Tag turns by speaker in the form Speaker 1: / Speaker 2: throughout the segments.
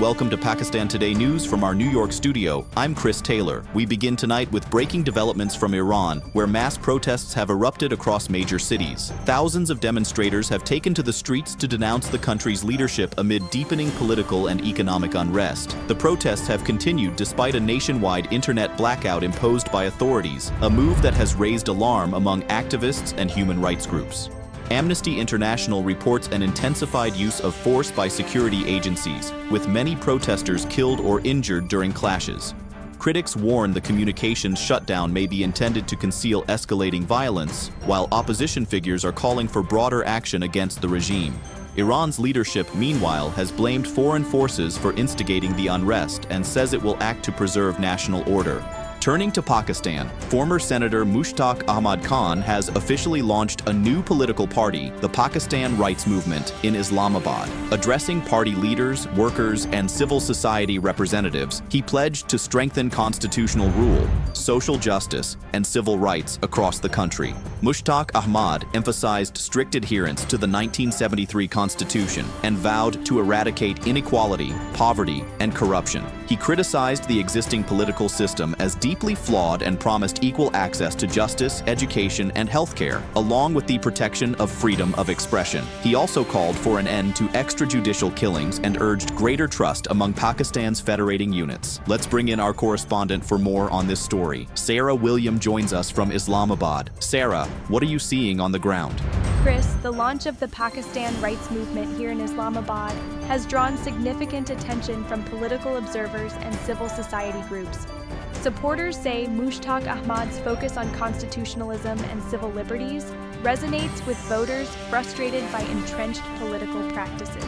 Speaker 1: welcome to Pakistan Today News from our New York studio. I'm Chris Taylor. We begin tonight with breaking developments from Iran, where mass protests have erupted across major cities. Thousands of demonstrators have taken to the streets to denounce the country's leadership amid deepening political and economic unrest. The protests have continued despite a nationwide internet blackout imposed by authorities, a move that has raised alarm among activists and human rights groups. Amnesty International reports an intensified use of force by security agencies, with many protesters killed or injured during clashes. Critics warn the communications shutdown may be intended to conceal escalating violence, while opposition figures are calling for broader action against the regime. Iran's leadership, meanwhile, has blamed foreign forces for instigating the unrest and says it will act to preserve national order. Turning to Pakistan, former Senator Mushtaq Ahmad Khan has officially launched a new political party, the Pakistan Rights Movement, in Islamabad. Addressing party leaders, workers, and civil society representatives, he pledged to strengthen constitutional rule, social justice, and civil rights across the country. Mushtaq Ahmad emphasized strict adherence to the 1973 Constitution and vowed to eradicate inequality, poverty, and corruption. He criticized the existing political system as deeply flawed and promised equal access to justice, education, and healthcare, along with the protection of freedom of expression. He also called for an end to extrajudicial killings and urged greater trust among Pakistan's federating units. Let's bring in our correspondent for more on this story. Sarah William joins us from Islamabad. Sarah, what are you seeing on the ground?
Speaker 2: Chris, the launch of the Pakistan Rights Movement here in Islamabad has drawn significant attention from political observers and civil society groups. Supporters say Mushtaq Ahmad's focus on constitutionalism and civil liberties resonates with voters frustrated by entrenched political practices.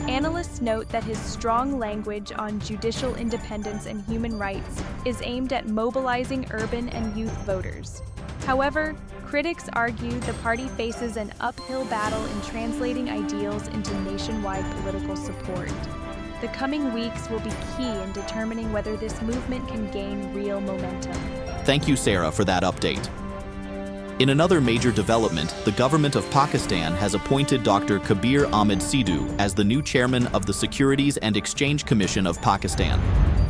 Speaker 2: Analysts note that his strong language on judicial independence and human rights is aimed at mobilizing urban and youth voters. However, critics argue the party faces an uphill battle in translating ideals into nationwide political support. The coming weeks will be key in determining whether this movement can gain real momentum.
Speaker 1: Thank you, Sarah, for that update. In another major development, the government of Pakistan has appointed Dr. Kabir Ahmed Sidhu as the new chairman of the Securities and Exchange Commission of Pakistan.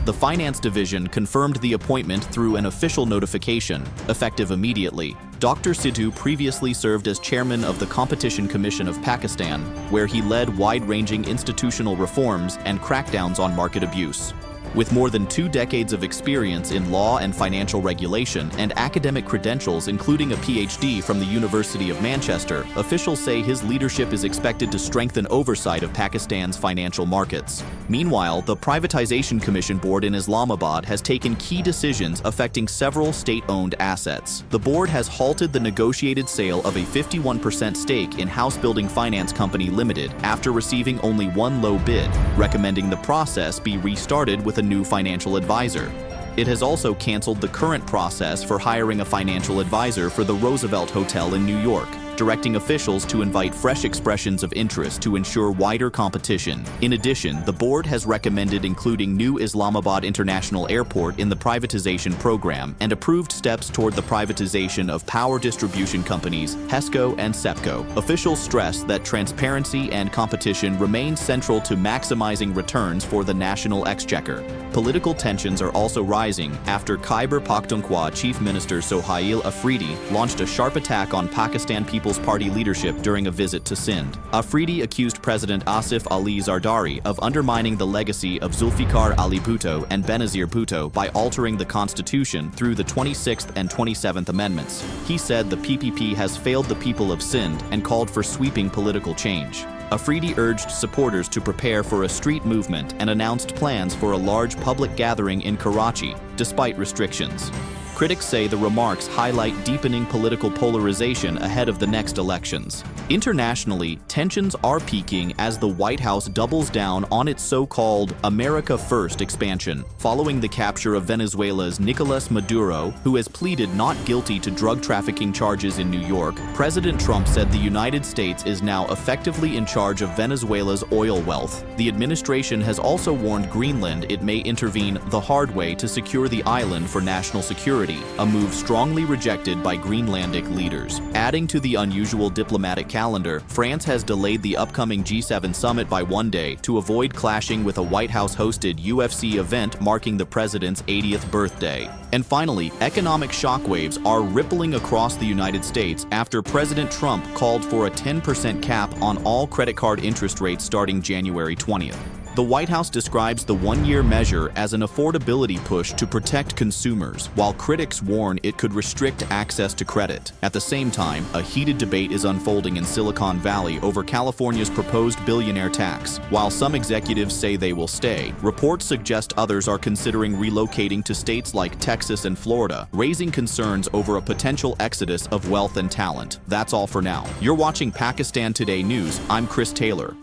Speaker 1: The Finance Division confirmed the appointment through an official notification, effective immediately. Dr. Sidhu previously served as chairman of the Competition Commission of Pakistan, where he led wide-ranging institutional reforms and crackdowns on market abuse. With more than 2 decades of experience in law and financial regulation and academic credentials, including a PhD from the University of Manchester, officials say his leadership is expected to strengthen oversight of Pakistan's financial markets. Meanwhile, the Privatization Commission Board in Islamabad has taken key decisions affecting several state-owned assets. The board has halted the negotiated sale of a 51% stake in House Building Finance Company Limited after receiving only one low bid, recommending the process be restarted with a new financial advisor. It has also canceled the current process for hiring a financial advisor for the Roosevelt Hotel in New York, directing officials to invite fresh expressions of interest to ensure wider competition. In addition, the board has recommended including New Islamabad International Airport in the privatization program and approved steps toward the privatization of power distribution companies HESCO and SEPCO. Officials stress that transparency and competition remain central to maximizing returns for the national exchequer. Political tensions are also rising after Khyber Pakhtunkhwa Chief Minister Sohail Afridi launched a sharp attack on Pakistan People's Party leadership during a visit to Sindh. Afridi accused President Asif Ali Zardari of undermining the legacy of Zulfikar Ali Bhutto and Benazir Bhutto by altering the constitution through the 26th and 27th Amendments. He said the PPP has failed the people of Sindh and called for sweeping political change. Afridi urged supporters to prepare for a street movement and announced plans for a large public gathering in Karachi, despite restrictions. Critics say the remarks highlight deepening political polarization ahead of the next elections. Internationally, tensions are peaking as the White House doubles down on its so-called America First expansion, following the capture of Venezuela's Nicolas Maduro, who has pleaded not guilty to drug trafficking charges in New York. President Trump said the United States is now effectively in charge of Venezuela's oil wealth. The administration has also warned Greenland it may intervene the hard way to secure the island for national security, already, a move strongly rejected by Greenlandic leaders. Adding to the unusual diplomatic calendar, France has delayed the upcoming G7 summit by one day to avoid clashing with a White House-hosted UFC event marking the president's 80th birthday. And finally, economic shockwaves are rippling across the United States after President Trump called for a 10% cap on all credit card interest rates starting January 20th. The White House describes the one-year measure as an affordability push to protect consumers, while critics warn it could restrict access to credit. At the same time, a heated debate is unfolding in Silicon Valley over California's proposed billionaire tax. While some executives say they will stay, reports suggest others are considering relocating to states like Texas and Florida, raising concerns over a potential exodus of wealth and talent. That's all for now. You're watching Pakistan Today News. I'm Chris Taylor.